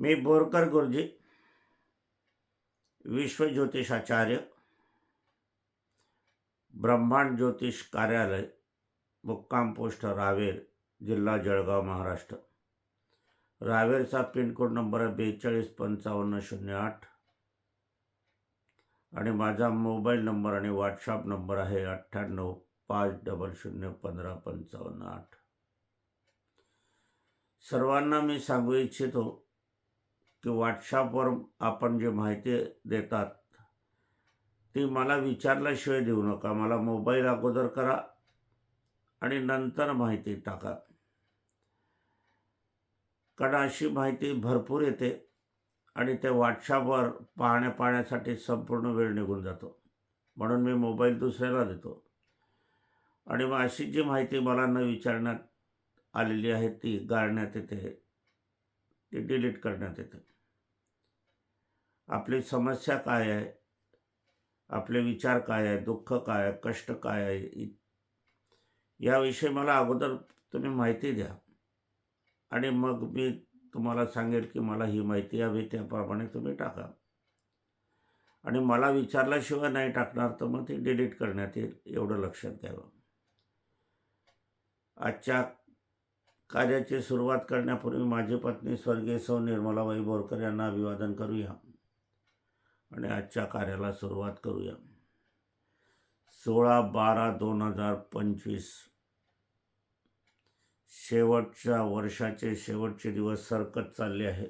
मी बोरकर गुरुजी, विश्व ज्योतिषाचार्य, ब्रह्मांड ज्योतिष कार्यालय, मुक्काम पोस्ट रावेर, जिल्हा जळगाव, महाराष्ट्र. रावेरचा पिनकोड नंबर आहे 425508 आणि माझा मोबाईल नंबर आणि व्हॉट्सअप नंबर आहे 9850015558. सर्वांना मी सांगू इच्छितो की व्हॉट्सअपवर आपण जे माहिती देतात ती मला विचारल्याशिवाय देऊ नका. मला मोबाईल अगोदर करा आणि नंतर माहिती टाका, कारण अशी माहिती भरपूर येते आणि ते व्हॉट्सअपवर पाहण्यासाठी संपूर्ण वेळ निघून जातो. म्हणून मी मोबाईल दुसऱ्याला देतो आणि मग अशी जी माहिती मला न विचारण्यात आलेली आहे ती गाळण्यात येते, ती डिलीट करण्यात येते. आपली समस्या काय आहे, आपले विचार काय आहे, दुःख काय आहे, कष्ट काय आहे, याविषयी मला अगोदर तुम्ही माहिती द्या आणि मग मी तुम्हाला सांगेल की मला ही माहिती हवी, त्याप्रमाणे तुम्ही टाका. आणि मला विचारल्याशिवाय नाही टाकणार तर मग ती डिलीट करण्यात येईल, एवढं लक्षात घ्यावं. आजच्या कार्याची सुरुवात करण्यापूर्वी माझी पत्नी स्वर्गीय सौ निर्मलाबाई बोरकर यांना अभिवादन करूया आणि आजच्या कार्याला सुरुवात करूया. 16/12/2025 शेवटच्या वर्षाचे शेवटचे दिवस सरकत चालले आहे.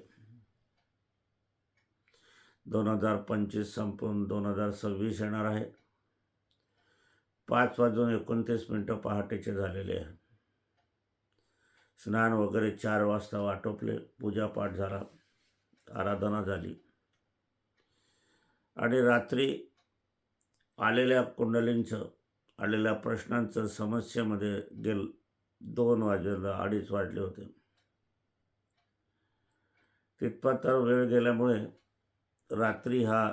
2025 संपून 2026 येणार आहे. 5:29 पहाटेचे झालेले आहे. स्नान वगैरे 4 वाजता आटोपले, पूजापाठ झाला, आराधना झाली आणि रात्री आलेल्या कुंडलींचं, आलेल्या प्रश्नांचं समस्येमध्ये 2 वाजेला 2:30 वाजले होते. तितपत तर वेळ गेल्यामुळे रात्री हा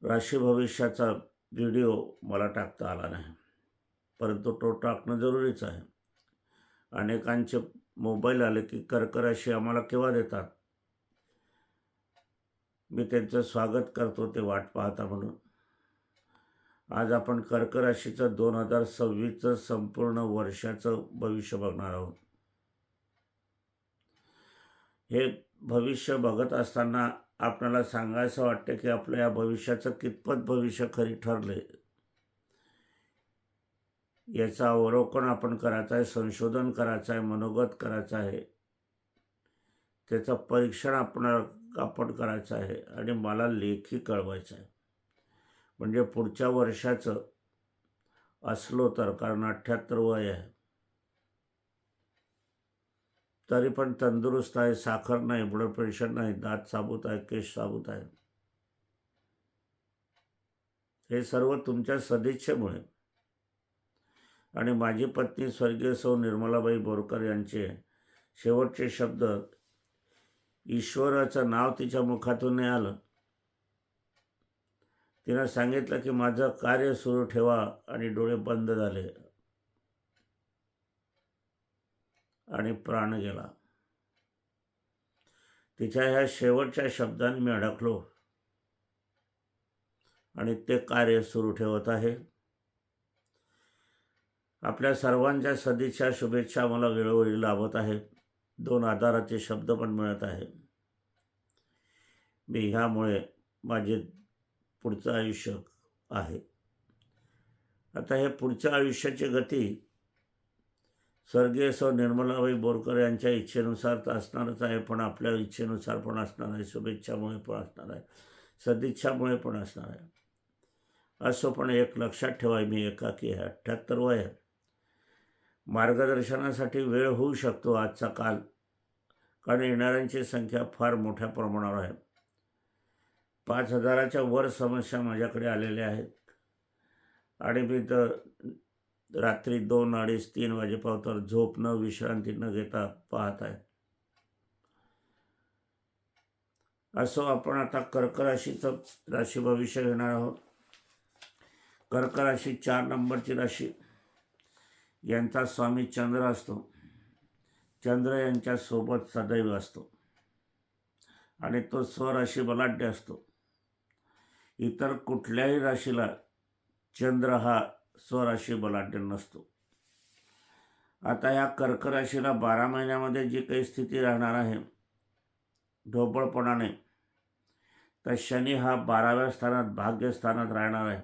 राशी भविष्याचा व्हिडिओ मला टाकता आला नाही, परंतु तो टाकणं जरुरीच आहे. अनेकांचे मोबाईल आले की कर्क राशी आम्हाला केव्हा देतात. मी त्यांचं स्वागत करतो, ते वाट पाहता म्हणून. आज आपण कर्क राशीचं 2026चं संपूर्ण वर्षाचं भविष्य बघणार आहोत. हे भविष्य बघत असताना आपल्याला सांगायचं वाटतं की आपल्या या भविष्याचं कितपत भविष्य खरी ठरले याचं अवलोकन आपण करायचं आहे, संशोधन करायचं आहे, मनोगत करायचं आहे, त्याचं परीक्षण आपण करायचं आहे आणि मला लेखी कळवायचं आहे. म्हणजे पुढच्या वर्षाचं असलो तर, कारण 78 वय आहे, तरी पण तंदुरुस्त आहे, साखर नाही, ब्लड प्रेशर नाही, दात साबूत आहे, केस साबूत आहे. हे सर्व तुमच्या सदिच्छेमुळे. आणि माझी पत्नी स्वर्गीय सौ निर्मलाबाई बोरकर यांचे शेवटचे शब्द, ईश्वराचं नाव तिच्या मुखातून नाही आलं. तिनं सांगितलं की माझं कार्य सुरू ठेवा आणि डोळे बंद झाले आणि प्राण गेला. तिच्या ह्या शेवटच्या शब्दांनी मी अडकलो आणि ते कार्य सुरू ठेवत आहे. आपल्या सर्वांच्या सदिच्छा, शुभेच्छा मला वेळोवेळी लाभत आहेत. 2 आधाराचे शब्द पण मिळत आहे. मी ह्यामुळे माझे पुढचं आयुष्य आहे. आता हे पुढच्या आयुष्याची गती स्वर्गीय सौ निर्मलाबाई बोरकर यांच्या इच्छेनुसार तर असणारच आहे, पण आपल्या इच्छेनुसार पण असणार आहे, शुभेच्छामुळे पण असणार आहे, सदिच्छामुळे पण असणार आहे. असो, पण एक लक्षात ठेवा, मी एकाकी आहे, 78 वय आहे. मार्गदर्शनासाठी वेळ होऊ शकतो आजचा काल, कारण येणाऱ्यांची संख्या फार मोठ्या प्रमाणावर आहे. 5,000च्या वर समस्या माझ्याकडे आलेल्या आहेत आणि मी तर रात्री 2, 2:30, 3 वाजेपर्यंत झोप न, विश्रांती न घेता पाहत आहे. असो, आपण आता कर्क राशीचं राशी भविष्य घेणार आहोत. कर्क राशी 4 नंबरची राशी, यांचा स्वामी चंद्र असतो. चंद्र यांच्यासोबत सदैव असतो आणि तो स्वराशी बलाढ्य असतो. इतर कुठल्याही राशीला चंद्र हा स्वराशी बलाढ्य नसतो. आता या कर्क राशीला 12 महिन्यामध्ये जी काही स्थिती राहणार आहे ढोबळपणाने, तर शनी हा 12व्या स्थानात भाग्यस्थानात राहणार आहे.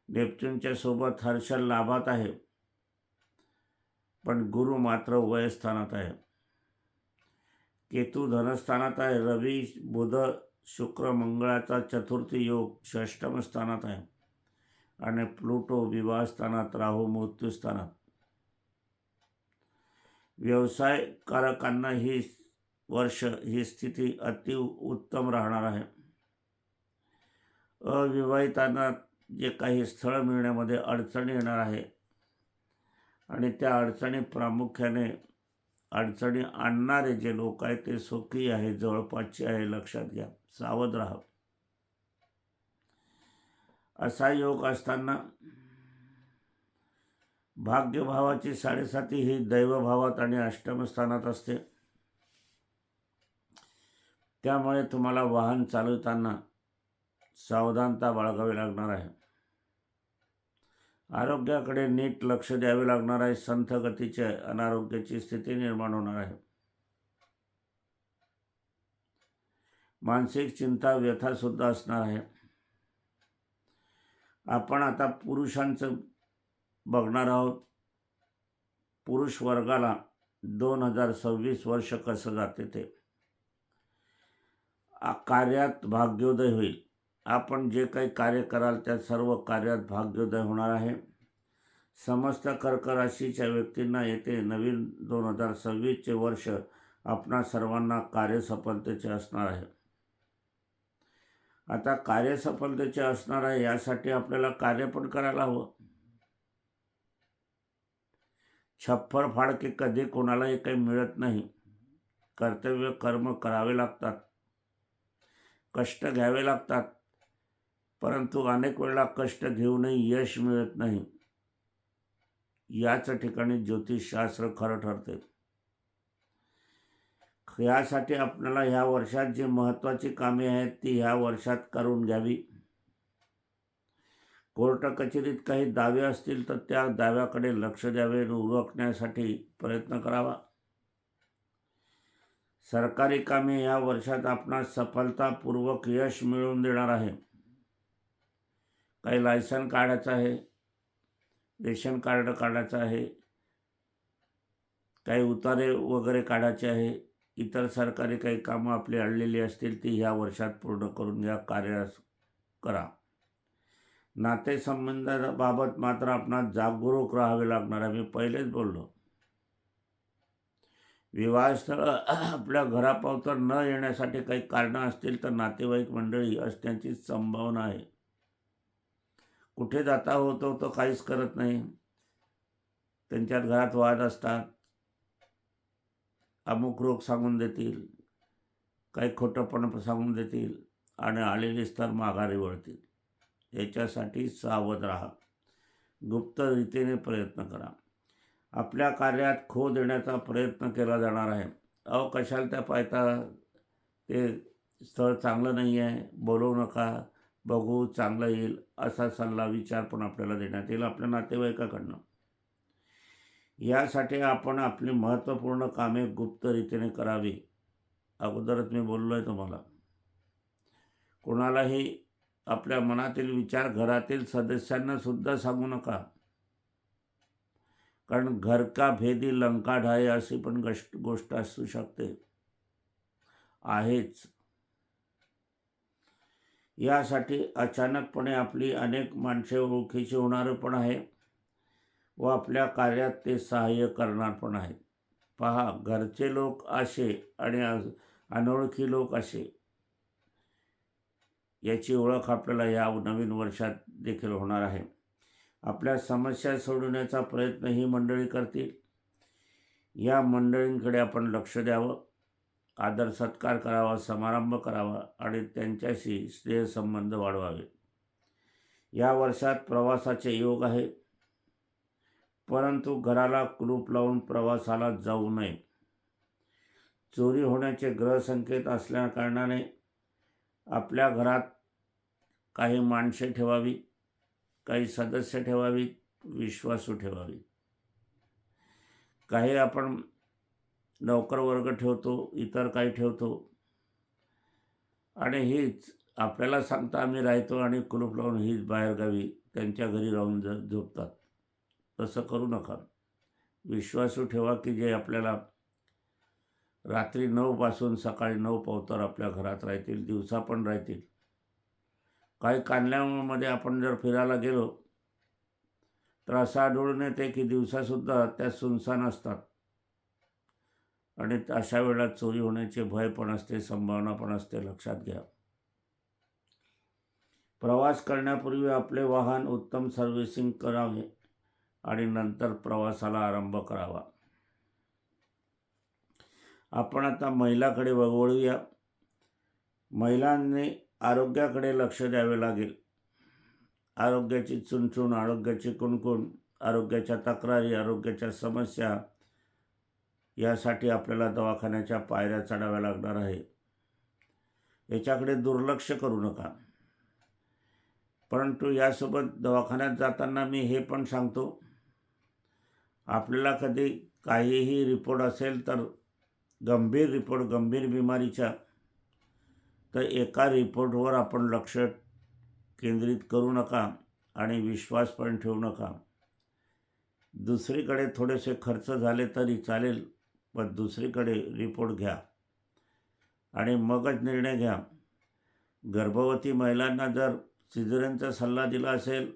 नेपच्यूनच्या सोबत हर्षल लाभात आहे, पण गुरु मात्र वयस्थानात आहे. केतू धनस्थानात आहे. रवी बुध शुक्र मंगळाचा चतुर्थी योग षष्टम स्थानात आहे आणि प्लुटो विवाह स्थानात, राहू मृत्यू स्थानात. व्यवसायकारकांना ही वर्ष ही स्थिती अति उत्तम राहणार आहे. अविवाहितांना जे काही स्थळ मिळण्यामध्ये अडचणी येणार आहे आणि त्या अडचणी प्रामुख्याने अडचणी आणणारे जे लोक आहेत ते सुखी आहे, जवळपासचे आहे, लक्षात घ्या, सावध राहा. असा योग असताना भाग्यभावाची 7.5 ही दैवभावात आणि अष्टम स्थानात असते. त्यामुळे तुम्हाला वाहन चालवताना सावधानता बाळगावी लागणार आहे. आरोग्याकडे नीट लक्ष द्यावे लागणार आहे. संथ गतीचे अनारोग्याची स्थिती निर्माण होणार आहे. मानसिक चिंता व्यथा सुद्धा असणार आहे. आपण आता पुरुषांचं बघणार आहोत. पुरुष वर्गाला 2026 वर्ष कसं जाते ते. कार्यात भाग्योदय होईल. आपण जे काही कार्य कराल त्या सर्व कार्यात भाग्योदय होणार आहे. समस्त कर्क राशीच्या व्यक्तींना येथे नवीन 2026चे वर्ष आपणा सर्वांना कार्यसफलतेचे असणार आहे. आता कार्यसफलतेचे असणार आहे यासाठी आपल्याला कार्य पण करायला हवं. छप्पर फाडके कधी कोणालाही काही मिळत नाही. कर्तव्य कर्म करावे लागतात, कष्ट घ्यावे लागतात, परंतु अनेक वेळा कष्ट घेऊनही यश मिळत नाही. याच ठिकाणी ज्योतिषशास्त्र खरं ठरते. यासाठी आपल्याला ह्या वर्षात जी महत्त्वाची कामे आहेत ती ह्या वर्षात करून घ्यावी. कोर्ट कचेरीत काही दावे असतील तर त्या दाव्याकडे लक्ष द्यावे, उरकण्यासाठी प्रयत्न करावा. सरकारी कामे या वर्षात आपणास सफलतापूर्वक यश मिळवून देणार आहे. काही लायसन काढायचं आहे, रेशन कार्ड काढायचं आहे, काही उतारे वगैरे काढायचे आहे, इतर सरकारी काही कामं आपली अडलेली असतील ती ह्या वर्षात पूर्ण करून घ्या, कार्य करा. नातेसंबंधाबाबत मात्र आपणास जागरूक राहावे लागणार आहे. मी पहिलेच बोललो, विवाहस्थळ आपल्या घरापावतर न येण्यासाठी काही कारणं असतील तर नातेवाईक मंडळी असण्याची संभावना आहे. कुठे जाता होतो तो काहीच करत नाही, त्यांच्यात घरात वाद असतात, अमुक रोग सांगून देतील, काही खोटंपण सांगून देतील आणि आलेली स्तर माघारी वळतील. याच्यासाठी सावध राहा, गुप्त रीतीने प्रयत्न करा. आपल्या कार्यात खो देण्याचा प्रयत्न केला जाणार आहे. कशाला त्या पाहता, ते स्थळ चांगलं नाही आहे, बोलवू नका, बघू चांगलं येईल, असा सल्ला विचार पण आपल्याला देण्यात येईल आपल्या नातेवाईकाकडनं. यासाठी आपण आपली महत्त्वपूर्ण कामे गुप्त रीतीने करावी. अगोदरच मी बोललो आहे तुम्हाला. कोणालाही आपल्या मनातील विचार घरातील सदस्यांना सुद्धा सांगू नका, कारण घर का भेदी लंका ढाये अशी पण गोष्ट असू शकते, आहेच. यासाठी अचानकपणे आपली अनेक माणसे ओळखीची होणार पण आहे व आपल्या कार्यात ते सहाय्य करणार पण आहेत. पहा, घरचे लोक असे आणि अनोळखी लोक असे, याची ओळख आपल्याला या नवीन वर्षात देखील होणार आहे. आपल्या समस्या सोडवण्याचा प्रयत्न ही मंडळी करतील. या मंडळींकडे आपण लक्ष द्यावं, आदर सत्कार करावा, समारंभ करावा आणि त्यांच्याशी स्नेहसंबंध वाढवावे. या वर्षात प्रवासाचे योग आहे. परंतु घराला कुलूप लावून प्रवासाला जाऊ नये. चोरी होण्याचे ग्रहसंकेत असल्याकारणाने आपल्या घरात काही माणसे ठेवावी, काही सदस्य ठेवावीत, विश्वासू ठेवावी. काही आपण नौकर वर्ग ठेवतो, इतर काही ठेवतो आणि हीच आपल्याला सांगता आम्ही राहतो आणि कुलूप लावून हीच बाहेरगावी त्यांच्या घरी राहून झोपतात. तसं करू नका. विश्वासू ठेवा की जे आपल्याला रात्री 9 पासून सकाळी 9 पावतर आपल्या घरात राहतील, दिवसा पण राहतील. काही कांदल्यामध्ये आपण जर फिरायला गेलो तर असं आढळून येते की दिवसासुद्धा त्या सुनसान असतात आणि अशा वेळेला चोरी होण्याचे भय पण असते, संभावना पण असते. लक्षात घ्या. प्रवास करण्यापूर्वी आपले वाहन उत्तम सर्व्हिसिंग करावे आणि नंतर प्रवासाला आरंभ करावा. आपण आता महिलाकडे वळूया. महिलांनी आरोग्याकडे लक्ष द्यावे लागेल. आरोग्याची चुणचुण, आरोग्याची कुणकुण, आरोग्याच्या तक्रारी, आरोग्याच्या समस्या यासाठी आपल्याला दवाखान्याच्या पायऱ्या चढाव्या लागणार आहे. याच्याकडे दुर्लक्ष करू नका. परंतु यासोबत दवाखान्यात जाताना मी हे पण सांगतो, आपल्याला कधी काहीही रिपोर्ट असेल तर गंभीर रिपोर्ट, गंभीर बिमारीच्या, तर एका रिपोर्टवर आपण लक्ष केंद्रित करू नका आणि विश्वास पण ठेवू नका. दुसरीकडे थोडेसे खर्च झाले तरी चालेल, पण दुसरीकडे रिपोर्ट घ्या आणि मगच निर्णय घ्या. गर्भवती महिलांना जर सिझेरियनचा सल्ला दिला असेल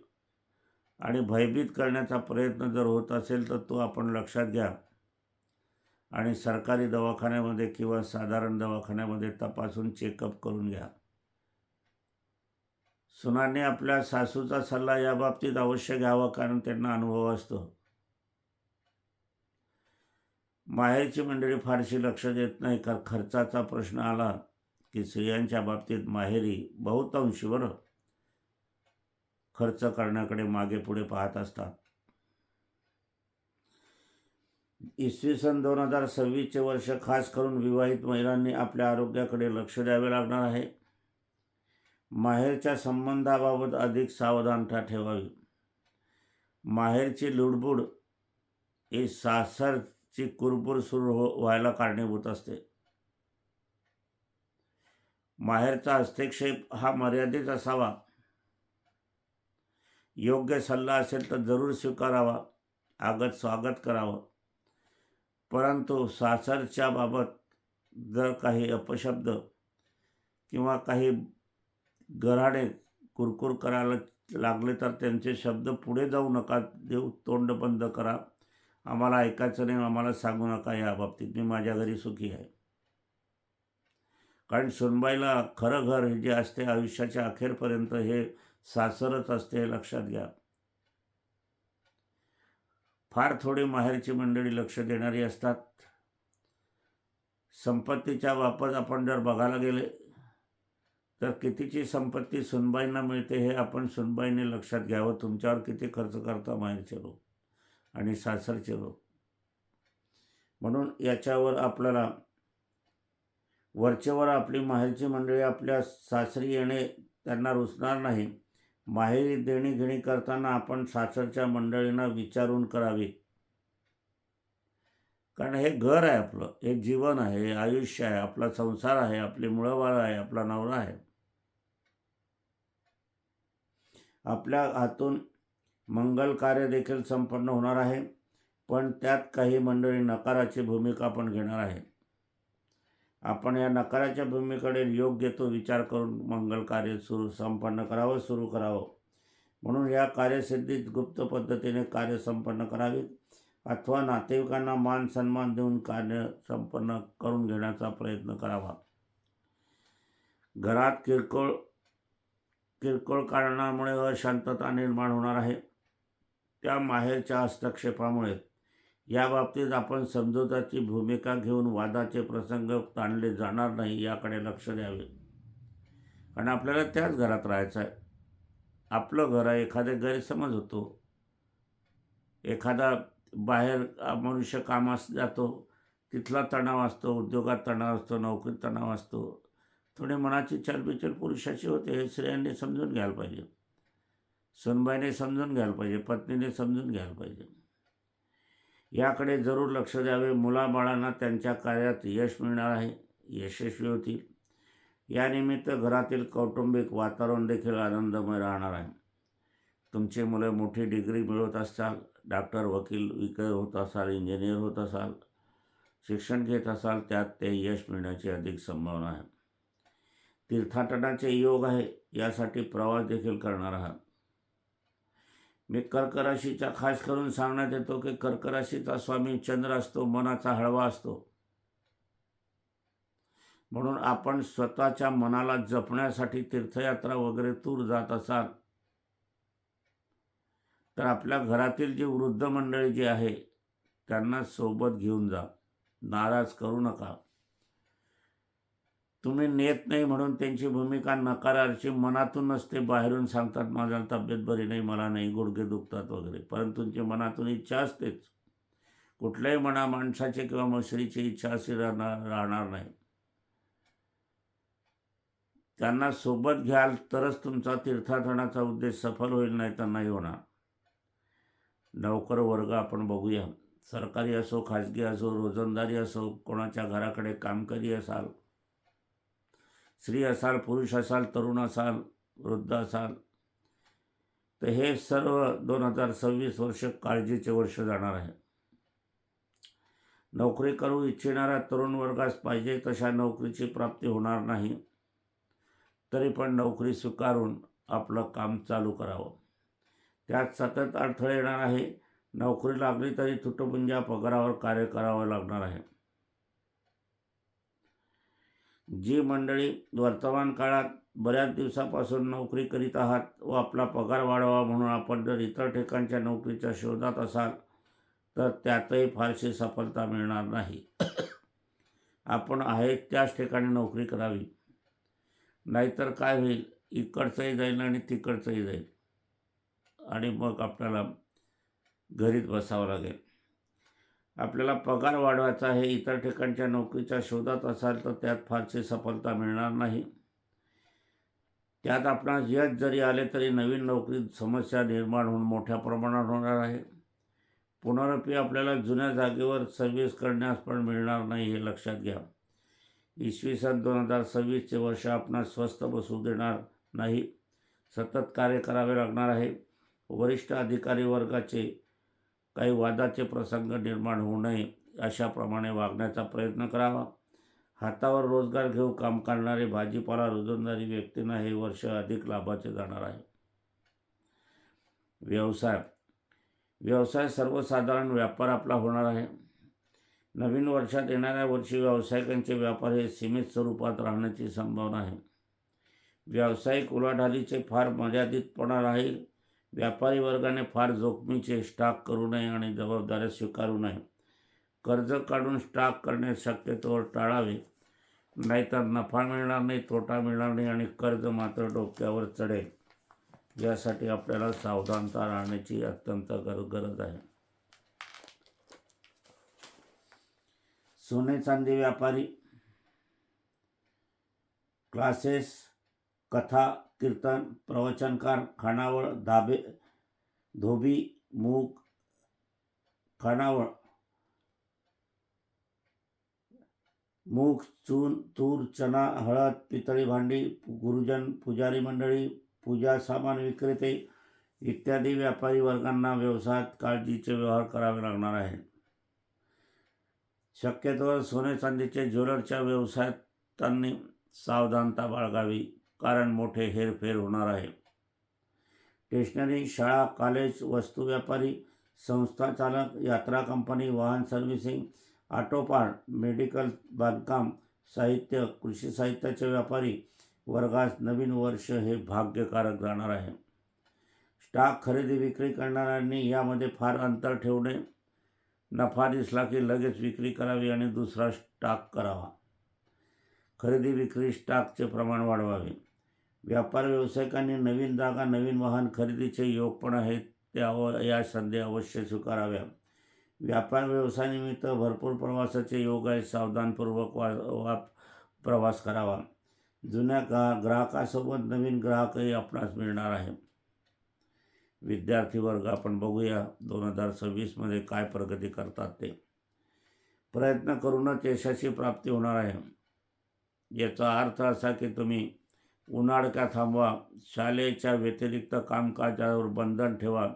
आणि भयभीत करण्याचा प्रयत्न जर होत असेल तर तो आपण लक्षात घ्या आणि सरकारी दवाखान्यामध्ये किंवा साधारण दवाखान्यामध्ये तपासून चेकअप करून घ्या. सुनांनी आपल्या सासूचा सल्ला याबाबतीत अवश्य घ्यावा, कारण त्यांना अनुभव असतो. माहेरची मंडळी फारशी लक्ष देत नाही, कारण खर्चाचा प्रश्न आला की स्त्रियांच्या बाबतीत माहेरी बहुतांशी खर्च करण्याकडे मागे पुढे पाहत असतात. इसवी सन 2026चे वर्ष खास करून विवाहित महिलांनी आपल्या आरोग्याकडे लक्ष द्यावे लागणार आहे. माहेरच्या संबंधाबाबत अधिक सावधानता ठेवावी. माहेरची लुडबुड ही सासरची कुरबुर सुरू व्हायला कारणीभूत असते. माहेरचा हस्तक्षेप हा मर्यादित असावा. योग्य सल्ला असेल तर जरूर स्वीकारावा, आगत स्वागत करावं. परंतु सासरच्या बाबत जर काही अपशब्द किंवा काही गराडे कुरकुर करायला लागले तर त्यांचे शब्द पुढे जाऊ नका देऊ. तोंड बंद करा. आम्हाला ऐकायचं नाही, आम्हाला सांगू नका या बाबतीत, मी माझ्या घरी सुखी आहे. कारण सुनबाईला खरं घर हे जे असते आयुष्याच्या अखेरपर्यंत हे सासरच असते, हे लक्षात घ्या. फार थोडी माहेरची मंडळी लक्ष देणारी असतात. संपत्तीच्या बाबत आपण जर बघायला गेले तर कितीची संपत्ती सुनबाईंना मिळते हे आपण सुनबाईने लक्षात घ्यावं. तुमच्यावर किती खर्च करता माहेरचे लोक आणि सासरचे लोक. म्हणून याच्यावर आपल्याला वरचेवर आपली माहेरची मंडळी आपल्या सासरी येणे त्यांना रुचणार नाही. माहेरी देणी घेणी करताना आपण सासरच्या मंडळींना विचारून करावी. कारण हे घर आहे आपलं, हे जीवन आहे, हे आयुष्य आहे, आपला संसार आहे, आपली मुळंबाळ आहे, आपला नवरा आहे. आपल्या हातून मंगल कार्य देखील संपन्न होणार आहे, पण त्यात काही मंडळी नकाराची भूमिका पण घेणार आहे. आपण या नकाराच्या भूमिकेकडे योग्य तो विचार करून मंगल कार्य संपन्न करावं, सुरू करावं. म्हणून या कार्यसिद्धीत गुप्त पद्धतीने कार्य संपन्न करावीत अथवा नातेवाईकांना मान सन्मान देऊन कार्य संपन्न करून घेण्याचा प्रयत्न करावा. घरात किरकोळ कारणामुळे अशांतता निर्माण होणार आहे. त्या माहेरच्या हस्तक्षेपामुळे याबाबतीत आपण समजूताची भूमिका घेऊन वादाचे प्रसंग ताणले जाणार नाही याकडे लक्ष द्यावे. कारण आपल्याला त्याच घरात राहायचं आहे. आपलं घर आहे, एखादे गैरसमज होतो. एखादा बाहेर मनुष्य कामास जातो, तिथला तणाव असतो, उद्योगात तणाव असतो, नोकरीत तणाव असतो. थोडी मनाची चलबिचल पुरुषाची होते, हे स्त्रियांनी समजून घ्यायला पाहिजे. सुनबाईने समजून घ्यायला पाहिजे, पत्नीने समजून घ्यायला पाहिजे. याकडे जरूर लक्ष द्यावे. मुलाबाळांना त्यांच्या कार्यात यश मिळणार आहे, यशस्वी होतील. यानिमित्त घरातील कौटुंबिक वातावरण देखील आनंदमय राहणार आहे. तुमची मुलं मोठी डिग्री मिळवत असाल, डॉक्टर, वकील, विक्रेता होत असाल, इंजिनियर होत असाल, शिक्षण घेत असाल, त्यात ते यश मिळण्याची अधिक संभावना आहे. तीर्थाटनाचे योग आहे, यासाठी प्रवास देखील करणार आहात. मी कर्क राशीचा खास करून सांगण्यात येतो की कर्क राशीचा स्वामी चंद्र असतो, मनाचा हळवा असतो. म्हणून आपण स्वतःच्या मनाला जपण्यासाठी तीर्थयात्रा वगैरे टूर जात असाल तर आपल्या घरातील जी वृद्ध मंडळी जी आहे त्यांना सोबत घेऊन जा. नाराज करू नका. तुम्ही नेत नाही म्हणून त्यांची भूमिका नकाराची मनातून नसते, बाहेरून सांगतात माझ्या तब्येत बरी नाही, मला नाही, गुडघे दुखतात वगैरे, परंतु तुमची मनातून इच्छा असतेच. कुठल्याही माणसाची किंवा मसरीची इच्छा अशी राहणार नाही. त्यांना सोबत घ्याल तरच तुमचा तीर्थाटनाचा उद्देश सफल होईल, नाही तर नाही होणार. नोकर वर्ग आपण बघूया. सरकारी असो, खाजगी असो, रोजंदारी असो, कोणाच्या घराकडे कामकरी असाल, स्त्री असाल, पुरुष असाल, तरुण असाल, वृद्ध असाल, तर हे सर्व 2026 वर्ष काळजीचे वर्ष जाणार आहे. नोकरी करू इच्छिणाऱ्या तरुण वर्गास पाहिजे तशा नोकरीची प्राप्ती होणार नाही, तरी पण नोकरी स्वीकारून आपलं काम चालू करावं. त्यात सतत अडथळे येणार आहे. नोकरी लागली तरी तुटपुंज्या पगारावर कार्य करावं लागणार आहे. जी मंडळी वर्तमान काळात बऱ्याच दिवसापासून नोकरी करीत आहात व आपला पगार वाढवा म्हणून आपण जर इतर ठिकाणच्या नोकरीच्या शोधात असाल तर त्यातही फारशी सफलता मिळणार नाही. आपण आहे त्याच ठिकाणी नोकरी करावी, नाहीतर काय होईल, इकडचंही जाईल आणि तिकडचंही जाईल आणि मग आपल्याला घरीच बसावं लागेल. आपल्याला पगार वाढवायचा आहे, इतर ठिकाणच्या नोकरीच्या शोधात असाल तर त्यात फारशी सफलता मिळणार नाही. त्यात आपणास यश जरी आले तरी नवीन नोकरीत समस्या निर्माण होऊन मोठ्या प्रमाणात होणार आहे. पुनरुपी आपल्याला जुन्या जागेवर सर्व्हिस करण्यास पण मिळणार नाही, हे लक्षात घ्या. इसवी सन 2026चे वर्ष आपणास स्वस्थ बसू देणार नाही. सतत कार्य करावे लागणार आहे. वरिष्ठ अधिकारी वर्गाचे काही वादाचे प्रसंग निर्माण होऊ नये अशाप्रमाणे वागण्याचा प्रयत्न करावा. हातावर रोजगार घेऊन काम करणारे भाजीपाला रोजंदारी व्यक्तींना हे वर्ष अधिक लाभाचे जाणार आहे. व्यवसाय सर्वसाधारण व्यापार आपला होणार आहे. नवीन वर्षात येणाऱ्या वर्षी व्यावसायिकांचे व्यापार हे सीमित स्वरूपात राहण्याची संभावना आहे. व्यावसायिक उलाढालीचे फार मर्यादितपणा राहील. व्यापारी वर्गाने फार जोखमीचे स्टॉक करू नये आणि जबाबदाऱ्या स्वीकारू नये. कर्ज काढून स्टॉक करणे शक्यतोवर टाळावे, नाहीतर नफा मिळणार नाही, तोटा मिळणार नाही आणि कर्ज मात्र डोक्यावर चढेल. यासाठी आपल्याला सावधानता राहण्याची अत्यंत गरज आहे. सोने चांदी व्यापारी, क्लासेस, कथा, कीर्तन, प्रवचनकार, खानावळ, धोबी, मूग, खानावळ, मूग, चून, तूर, चना, हळद, पितळी भांडी, गुरुजन, पुजारी मंडळी, पूजा सामान विक्रेते इत्यादी व्यापारी वर्गांना व्यवसायात काळजीचे व्यवहार करावे लागणार आहे. शक्यतोवर सोने चांदीचे ज्वेलरच्या व्यवसायात त्यांनी सावधानता बाळगावी, कारण मोठे हेरफेर होणार आहे. स्टेशनरी, शाळा, कॉलेज, वस्तू व्यापारी, संस्था चालक, यात्रा कंपनी, वाहन सर्व्हिसिंग, ऑटो पार्ट, मेडिकल, बांधकाम साहित्य, कृषी साहित्याचे व्यापारी वर्गास नवीन वर्ष हे भाग्यकारक जाणार आहे. स्टॉक खरेदी विक्री करणाऱ्यांनी यामध्ये फार अंतर ठेवणे. नफा दिसला की लगेच विक्री करावी आणि दुसरा स्टॉक करावा. खरेदी विक्री स्टॉकचे प्रमाण वाढवावे. व्यापार व्यावसायिकांनी नवीन जागा, नवीन वाहन खरेदीचे योग पण आहेत, या संधी अवश्य स्वीकाराव्या. व्यापार व्यवसायानिमित्त भरपूर प्रवासाचे योग आहे. सावधानपूर्वक प्रवास करावा. जुन्या ग्राहकासोबत नवीन ग्राहकही आपणास मिळणार आहे. विद्यार्थी वर्ग आपण बघूया 2026मध्ये काय प्रगती करतात ते. प्रयत्न करूनच यशाची प्राप्ती होणार आहे. याचा अर्थ असा की तुम्ही उन्हाळक्या थांबवा, शाळेच्या व्यतिरिक्त कामकाजावर बंधन ठेवा,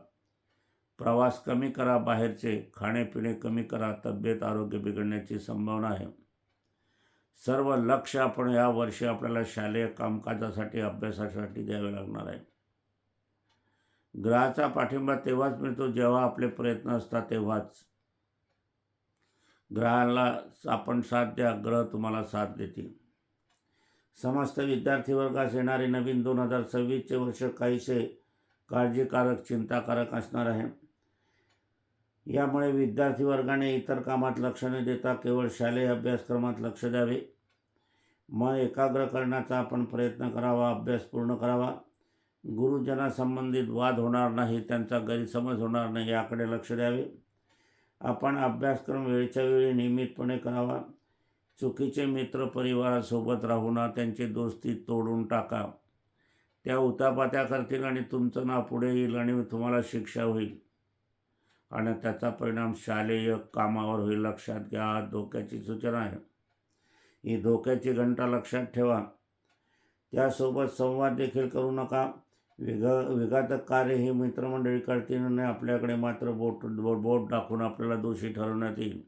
प्रवास कमी करा, बाहेरचे खाणेपिणे कमी करा, तब्येत आरोग्य बिघडण्याची संभावना आहे. सर्व लक्ष आपण या वर्षी आपल्याला शालेय कामकाजासाठी अभ्यासासाठी द्यावे लागणार आहे. ग्रहाचा पाठिंबा तेव्हाच मिळतो जेव्हा आपले प्रयत्न असतात तेव्हाच. ग्रहाला आपण साथ द्या, ग्रह तुम्हाला साथ देतील. समस्त विद्यार्थी वर्गास येणारे नवीन 2026चे वर्ष काहीसे काळजीकारक चिंताकारक असणार आहे. यामुळे विद्यार्थी वर्गाने इतर कामात लक्ष न देता केवळ शालेय अभ्यासक्रमात लक्ष द्यावे. मन एकाग्र करण्याचा आपण प्रयत्न करावा, अभ्यास पूर्ण करावा. गुरुजनासंबंधित वाद होणार नाही, त्यांचा गैरसमज होणार नाही याकडे लक्ष द्यावे. आपण अभ्यासक्रम वेळच्या वेळी नियमितपणे करावा. चुकीचे मित्र परिवारासोबत राहू नका, त्यांची दोस्ती तोडून टाका. त्या उतापात्या करतील आणि तुमचं नाव पुढे येईल आणि तुम्हाला शिक्षा होईल आणि त्याचा परिणाम शालेय कामावर होईल. लक्षात घ्या, धोक्याची सूचना आहे. ही धोक्याची घंटा लक्षात ठेवा. त्यासोबत संवाद देखील करू नका. विघातक कार्य ही मित्रमंडळी करतील आणि आपल्याकडे मात्र बोट दाखवून आपल्याला दोषी ठरवण्यात येईल.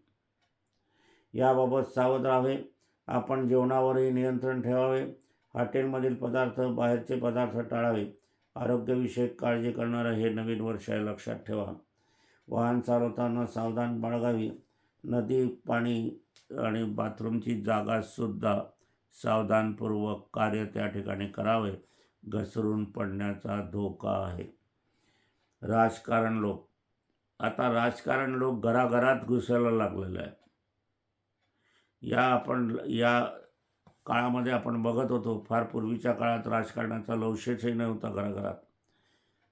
याबाबत सावध राहावे. आपण जेवणावरही नियंत्रण ठेवावे. हॉटेलमधील पदार्थ, बाहेरचे पदार्थ टाळावे. आरोग्यविषयक काळजी करणारं हे नवीन वर्ष आहे, लक्षात ठेवा. वाहन चालवताना सावधान बाळगावी. नदी, पाणी आणि बाथरूमची जागासुद्धा सावधानपूर्वक कार्य त्या ठिकाणी करावे. घसरून पडण्याचा धोका आहे. राजकारण लोक, आता राजकारण लोक घराघरात घुसायला लागलेले आहे. या काळामध्ये आपण बघत होतो, फार पूर्वीच्या काळात राजकारणाचा लवशेषही नव्हता घराघरात.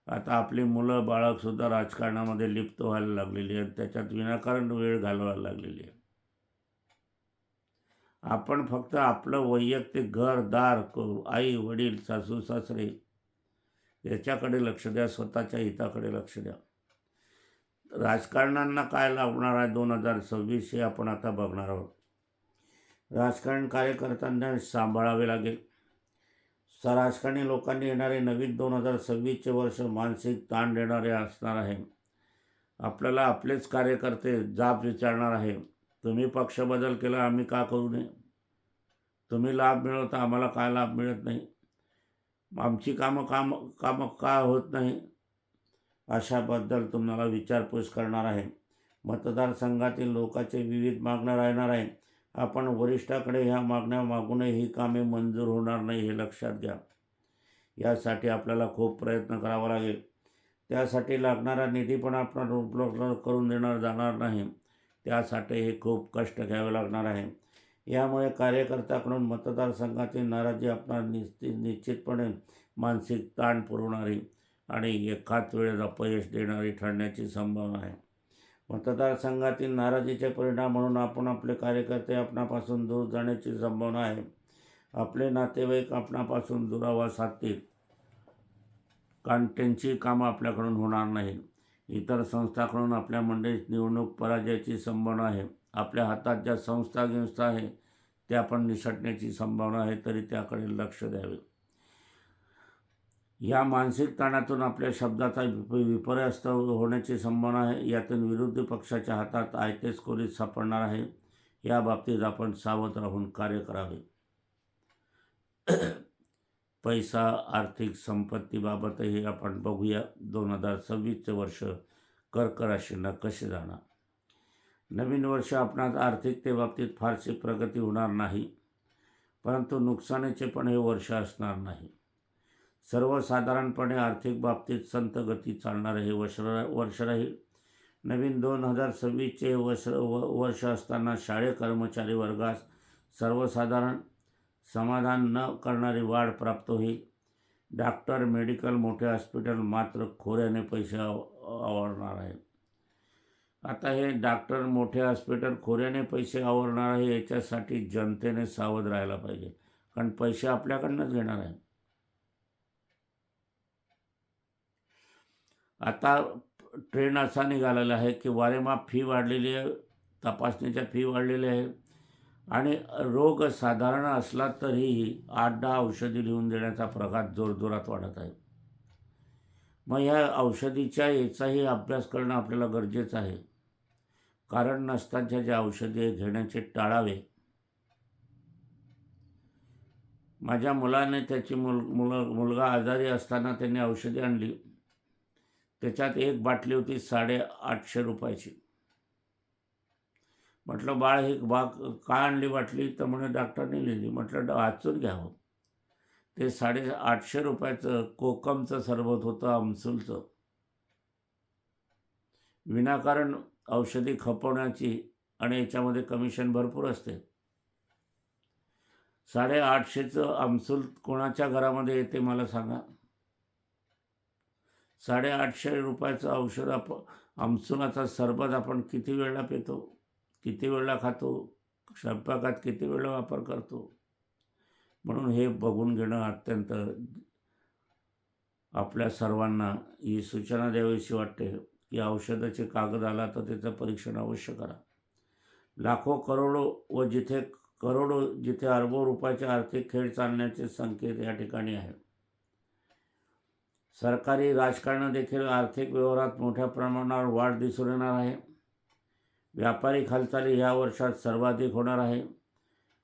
आता आपली मुलं बाळकसुद्धा राजकारणामध्ये लिप्त व्हायला लागलेली आहेत, त्याच्यात विनाकारण वेळ घालवायला लागलेली आहे. आपण फक्त आपलं वैयक्तिक घरदार, आई वडील, सासू सासरे याच्याकडे लक्ष द्या, स्वतःच्या हिताकडे लक्ष द्या. राजकारण्यांना काय लावणार आहे 2026 हे आपण आता बघणार आहोत. राजकारण कार्यकर्त्यांना सांभाळावे लागेल. राजकारणी लोकांनी येणारे नवीन 2026चे वर्ष मानसिक ताण देणारे असणार आहे. आपल्याला आपलेच कार्यकर्ते जाब विचारणार आहे, तुम्ही पक्ष बदल केला, आम्ही का करू नये? तुम्ही लाभ मिळवता, आम्हाला काय लाभ मिळत नाही? आमची कामं का होत नाही? अशाबद्दल तुम्हाला विचारपूस करणार आहे. मतदारसंघातील लोकांचे विविध मागण्या राहणार आहे. आपण वरिष्ठाकडे ह्या मागण्या मागूनही ही कामे मंजूर होणार नाही, हे लक्षात घ्या. यासाठी आपल्याला खूप प्रयत्न करावा लागेल. त्यासाठी लागणारा निधी पण आपण उपलब्ध करून देणार जाणार नाही. त्यासाठी हे खूप कष्ट घ्यावे लागणार आहे. यामुळे कार्यकर्त्याकडून मतदारसंघातील नाराजी आपणास निश्चितपणे मानसिक ताण पुरवणारी आणि एकाच वेळेस अपयश देणारी ठरण्याची संभावना आहे. मतदारसंघातील नाराजीचे परिणाम म्हणून आपण आपले कार्यकर्ते आपणापासून दूर जाण्याची संभावना आहे. आपले नातेवाईक आपणापासून दुरावा साधतील, कारण त्यांची कामं आपल्याकडून होणार नाही. इतर संस्थांकडून आपल्या मंडळीत निवडणूक पराजयाची संभावना आहे. आपल्या हातात ज्या संस्था आहे त्या पण निसटण्याची संभावना आहे, तरी त्याकडे लक्ष द्यावे. या मानसिक ताणातून आपल्या शब्दाचा विपर्यास्त होण्याची संभावना आहे. यातून विरोधी पक्षाच्या हातात आयतेच कोलीत सापडणार आहे. या बाबतीत आपण सावध राहून कार्य करावे. पैसा, आर्थिक संपत्तीबाबतही आपण बघूया 2026चे वर्ष कर्क राशींना कसे जाणार. नवीन वर्ष आपणास आर्थिकतेबाबतीत फारशी प्रगती होणार नाही, परंतु नुकसानीचे पण हे वर्ष असणार नाही. सर्वसाधारणपणे आर्थिक बाबतीत संत गती चालणारे हे वर्ष राहील. नवीन 2026चे वर्ष असताना शाळे कर्मचारी वर्गास सर्वसाधारण समाधान न करणारी वाढ प्राप्त होईल. डॉक्टर, मेडिकल, मोठे हॉस्पिटल मात्र खोऱ्याने पैसे आवरणार आहे. आता हे डॉक्टर, मोठे हॉस्पिटल खोऱ्याने पैसे आवरणार आहे, याच्यासाठी जनतेने सावध राहायला पाहिजे, कारण पैसे आपल्याकडनंच घेणार आहे. आता ट्रेंड असा निघालेला आहे की वारेमाप फी वाढलेली आहे, तपासणीच्या फी वाढलेल्या आहे आणि रोग साधारण असला तरीही 8-10 औषधी लिहून देण्याचा प्रघात जोरजोरात वाढत आहे. मग ह्या औषधीच्या याचाही अभ्यास करणं आपल्याला गरजेचं आहे. कारण नसताना जे औषधे घेण्याचे टाळावे. माझ्या मुलाने त्याची मुलगा आजारी असताना त्यांनी औषधी आणली. त्याच्यात एक बाटली होती 850 रुपयाची. म्हटलं, बाळ ही का आणली बाटली? तर म्हणे डॉक्टरने लिहिली. म्हटलं, वाचून घ्यावं. ते 850 रुपयाचं कोकमचं सरबत होतं, अमसूलचं. विनाकारण औषधी खपवण्याची आणि याच्यामध्ये कमिशन भरपूर असते. 850चं अमसूल कोणाच्या घरामध्ये येते मला सांगा? 850 रुपयाचं औषध अमसुलाचा सरबत आपण किती वेळा पितो, किती वेळा खातो, स्वयंपाकात किती वेळा वापर करतो. म्हणून हे बघून घेणं अत्यंत आपल्या सर्वांना ही सूचना द्यावीशी वाटते की औषधाचे कागद आला तर त्याचं परीक्षण अवश्य करा. लाखो करोडो व जिथे अरबो रुपयाचे आर्थिक खेळ चालण्याचे संकेत या ठिकाणी आहेत. सरकारी राजकारण देखील आर्थिक व्यवहारात मोठ्या प्रमाणावर वाढ दिसून येणार आहे. व्यापारी हालचाली ह्या वर्षात सर्वाधिक होणार आहे.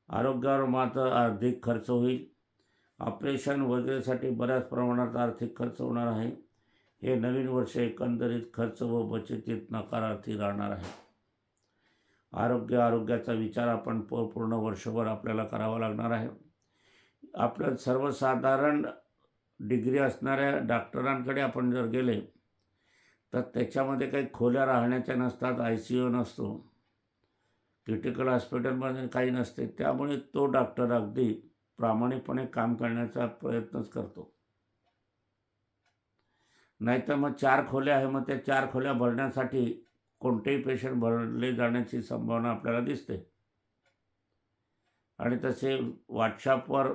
आरोग्यावर मात्र अधिक खर्च होईल. ऑपरेशन वगैरेसाठी बऱ्याच प्रमाणात आर्थिक खर्च होणार आहे. हे नवीन वर्ष एकंदरीत खर्च व बचतीत नकारार्थी राहणार आहे. आरोग्याचा विचार आपण पूर्ण वर्षभर आपल्याला करावा लागणार आहे. आपलं सर्वसाधारण डिग्री असणाऱ्या डॉक्टरांकडे आपण जर गेले तर त्याच्यामध्ये काही खोल्या राहण्याच्या नसतात, ICU नसतो, क्रिटिकल हॉस्पिटलमध्ये काही नसते. त्यामुळे तो डॉक्टर अगदी प्रामाणिकपणे काम करण्याचा प्रयत्नच करतो. नाहीतर मग 4 खोल्या आहे, मग त्या 4 खोल्या भरण्यासाठी कोणतेही पेशंट भरले जाण्याची संभावना आपल्याला दिसते. आणि तसे व्हॉट्सॲपवर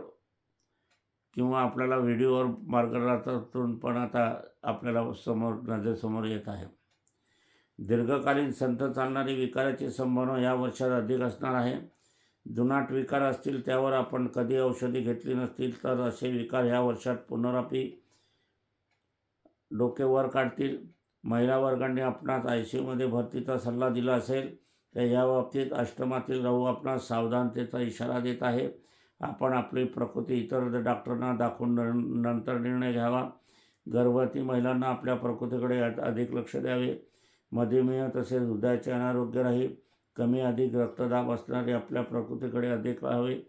किंवा आपल्याला व्हिडिओवर मार्गदर्शनातून पण आता आपल्याला नजरेसमोर येत आहे. दीर्घकालीन संथ चालणारी विकाराची संभावना या वर्षात अधिक असणार आहे. जुनाट विकार असतील त्यावर आपण कधी औषधी घेतली नसतील तर असे विकार ह्या वर्षात पुनरापी डोके वर काढतील. महिला वर्गाने आपणास ICUमध्ये भरतीचा सल्ला दिला असेल तर या बाबतीत अष्टमातील राहू आपणास सावधानतेचा इशारा देत आहे. आपण आपली प्रकृती इतर डॉक्टरांना दाखवून नंतर निर्णय घ्यावा. गर्भवती महिलांना आपल्या प्रकृतीकडे अधिक लक्ष द्यावे. मधुमेह तसेच हृदयाचे अनारोग्य राहील. कमी अधिक रक्तदाब असणारे आपल्या प्रकृतीकडे अधिक राहावे.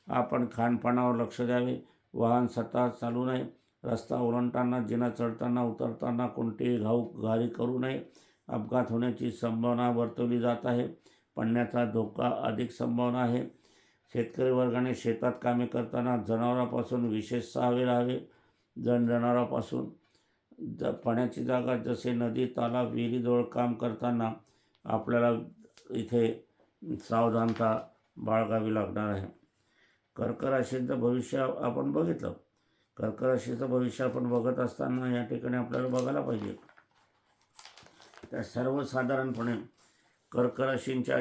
आपण खानपानावर लक्ष द्यावे. वाहन स्वतः चालू नये. रस्ता ओलांडताना, जिना चढताना उतरताना कोणतीही घाई करू नये. अपघात होण्याची संभावना वर्तवली जात आहे. पडण्याचा धोका अधिक संभावना आहे. शेतकरी वर्गाने शेतात कामे करताना जनावरांपासून विशेष सावध राहावे. जनावरांपासून पाण्याची जागा जसे नदी, तालाब, विहिरीजवळ काम करताना आपल्याला इथे सावधानता बाळगावी लागणार आहे. कर्क राशीचं भविष्य आपण बघितलं. कर्क राशीचं भविष्य आपण बघत असताना या ठिकाणी आपल्याला बघायला पाहिजे त्या सर्वसाधारणपणे कर्क राशींच्या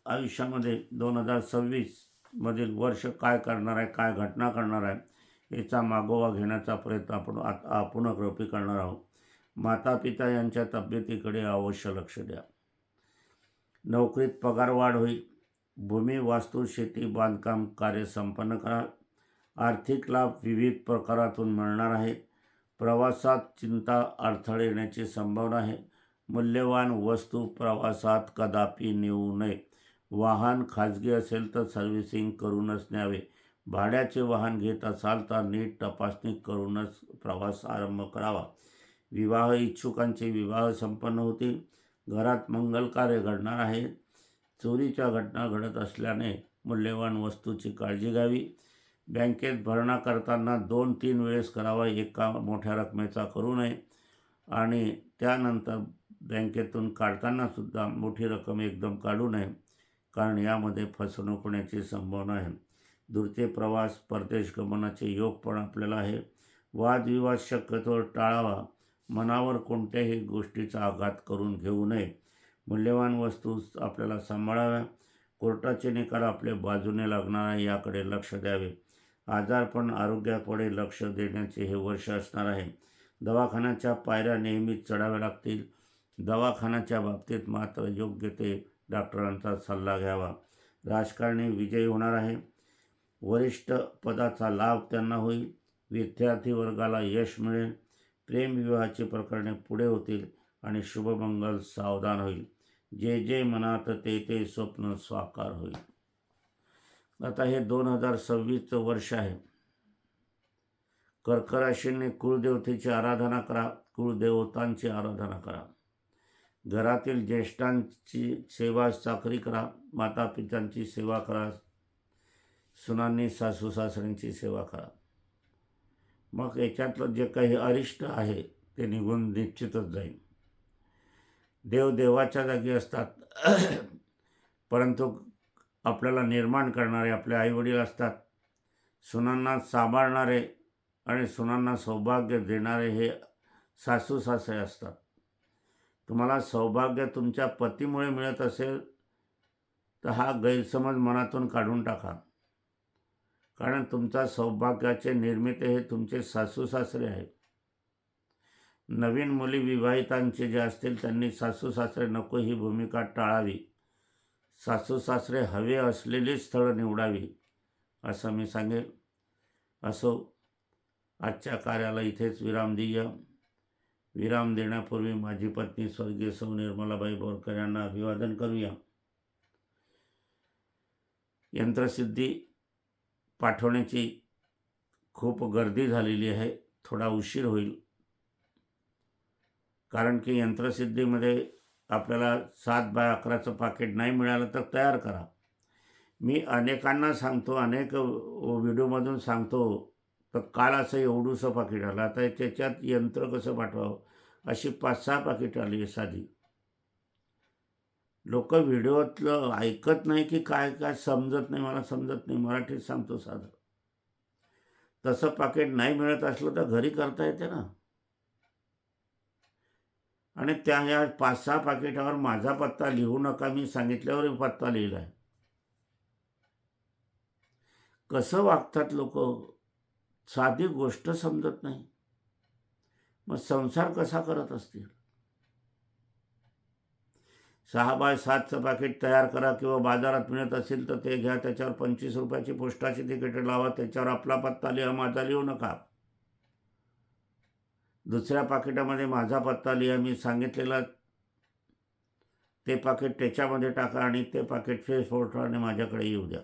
आयुष्यामध्ये 2026 मधील वर्ष काय करणार आहे, काय घटना करणार आहे याचा मागोवा घेण्याचा प्रयत्न आपण पुनर्कल्पित करणार आहोत. माता पिता यांच्या तब्येतीकडे अवश्य लक्ष द्या. नोकरीत पगारवाढ होईल. भूमी, वास्तू, शेती, बांधकाम कार्य संपन्न कराल. आर्थिक लाभ विविध प्रकारातून मिळणार आहे. प्रवासात चिंता, अडथळे येण्याची संभावना आहे. मूल्यवान वस्तू प्रवासात कदापि नेऊ नये. वाहन खाजगी असेल तर सर्व्हिसिंग करूनच न्यावे. भाड्याचे वाहन घेत असाल तर नीट तपासणी करूनच प्रवास आरंभ करावा. विवाह इच्छुकांचे विवाह संपन्न होतील. घरात मंगल कार्य घडणार आहे. चोरीच्या घटना घडत असल्याने मूल्यवान वस्तूची काळजी घ्यावी. बँकेत भरणा करताना 2-3 वेळेस करावा. एका मोठ्या रकमेचा करू नये. आणि त्यानंतर बँकेतून काढतानासुद्धा मोठी रक्कम एकदम काढू नये, कारण यामध्ये फसवणूक होण्याची संभावना आहे. दूरचे प्रवास, परदेश गमनाचे योग पण आपल्याला आहे. वादविवाद शक्यतो टाळावा. मनावर कोणत्याही गोष्टीचा आघात करून घेऊ नये. मूल्यवान वस्तू आपल्याला सांभाळाव्या. कोर्टाचे निकाल आपल्या बाजूने लागणार आहे याकडे लक्ष द्यावे. आजारपण, आरोग्याकडे लक्ष देण्याचे हे वर्ष असणार आहे. दवाखान्याच्या पायऱ्या नेहमीच चढाव्या लागतील. दवाखान्याच्या बाबतीत मात्र योग्य ते डॉक्टरांचा सल्ला घ्यावा. राजकारणी विजयी होणार आहे. वरिष्ठ पदाचा लाभ त्यांना होईल. विद्यार्थी वर्गाला यश मिळेल. प्रेमविवाहाची प्रकरणे पुढे होतील आणि शुभमंगल सावधान होईल. जे जे मनात ते ते स्वप्न साकार होईल. आता हे 2026चं वर्ष आहे. कर्क राशीने कुळदेवतेची आराधना करा. कुळदेवतांची आराधना करा. घरातील ज्येष्ठांची सेवा चाकरी करा. मातापित्यांची सेवा करा. सुनांनी सासू सासऱ्यांची सेवा करा. मग याच्यातलं जे काही अरिष्ट आहे ते निघून निश्चितच जाईल. देव देवाच्या जागी असतात, परंतु आपल्याला निर्माण करणारे आपले आईवडील असतात. सुनांना सांभाळणारे आणि सुनांना सौभाग्य देणारे हे सासू सासरे असतात. तुम्हाला सौभाग्य तुमच्या पतीमुळे मिळत असेल तर हा गैरसमज मनातून काढून टाका, कारण तुमच्या सौभाग्याचे निर्मिते हे तुमचे सासू सासरे आहेत. नवीन मुली विवाहितांचे जे असतील त्यांनी सासू सासरे नको ही भूमिका टाळावी. सासू सासरे हवे असलेली स्थळं निवडावी असं मी सांगेल. असो, आजच्या कार्याला इथेच विराम देऊया. विराम देण्यापूर्वी माझी पत्नी स्वर्गीय सौ निर्मलाबाई बोरकर यांना अभिवादन करूया. यंत्रसिद्धी पाठवण्याची खूप गर्दी झालेली आहे. थोडा उशीर होईल, कारण की यंत्रसिद्धीमध्ये आपल्याला 7x11चं पाकिट नाही मिळालं तर तयार करा. मी अनेकांना सांगतो, अनेक व्हिडिओमधून सांगतो, तर काल असं एवढूसं पाकिट आलं. आता त्याच्यात यंत्र कसं पाठवावं अशी 5-6 पाकिट आली आहे साधी. लोक व्हिडिओतलं ऐकत नाही की काय काय समजत नाही. मला समजत नाही, मराठीत सांगतो साधं. तसं पाकिट नाही मिळत असलं तर घरी करता येते ना. आणि त्या ह्या 5-6 पाकिटावर माझा पत्ता लिहू नका मी सांगितल्यावर पत्ता लिहिला आहे. कसं वागतात लोक, साधी गोष्ट समजत नाही. मग संसार कसा करत असतील. 6x7चं पाकिट तयार करा, किंवा बाजारात मिळत असेल तर ते घ्या. त्याच्यावर 25 रुपयाची पोस्टाची तिकीट लावा. त्याच्यावर आपला पत्ता लिहा, माझा लिहू नका. दुसऱ्या पाकिटामध्ये माझा पत्ता लिहा, मी सांगितलेला ते पाकिट त्याच्यामध्ये टाका आणि ते पाकिट फेसपोर्टने माझ्याकडे येऊ द्या.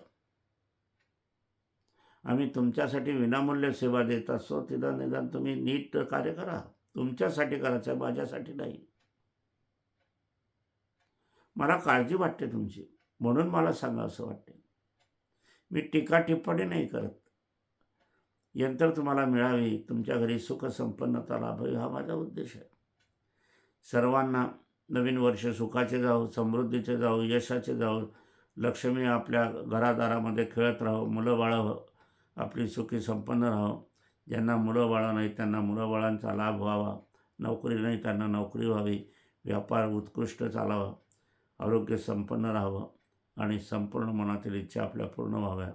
आम्ही तुमच्यासाठी विनामूल्य सेवा देत असतो. तिथं निदान तुम्ही नीट कार्य करा. तुमच्यासाठी करायचं आहे, माझ्यासाठी नाही. मला काळजी वाटते तुमची, म्हणून मला सांगा असं वाटते. मी टीका टिप्पणी नाही करत. यंत्र तुम्हाला मिळावी, तुमच्या घरी सुख संपन्नता लाभावी हा माझा उद्देश आहे. सर्वांना नवीन वर्ष सुखाचे जावो, समृद्धीचे जावो, यशाचे जावो. लक्ष्मी आपल्या घरादारामध्ये खेळत राहो, मुलं बाळं आपली सुखी संपन्न राहो. ज्यांना मुलं बाळं नाही त्यांना मुलं बाळांचा लाभ व्हावा. नोकरी नाही त्यांना नोकरी व्हावी. व्यापार उत्कृष्ट चालावा. आरोग्य संपन्न राहावं आणि संपूर्ण मनातील इच्छा आपल्या पूर्ण व्हाव्या,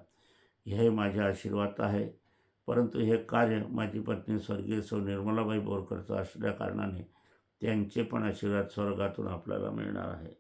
हे माझे आशीर्वाद आहे. परंतु हे कार्य माझी पत्नी स्वर्गीय सौ निर्मलाबाई बोरकरचं असल्या कारणाने त्यांचे पण आशीर्वाद स्वर्गातून आपल्याला मिळणार आहे.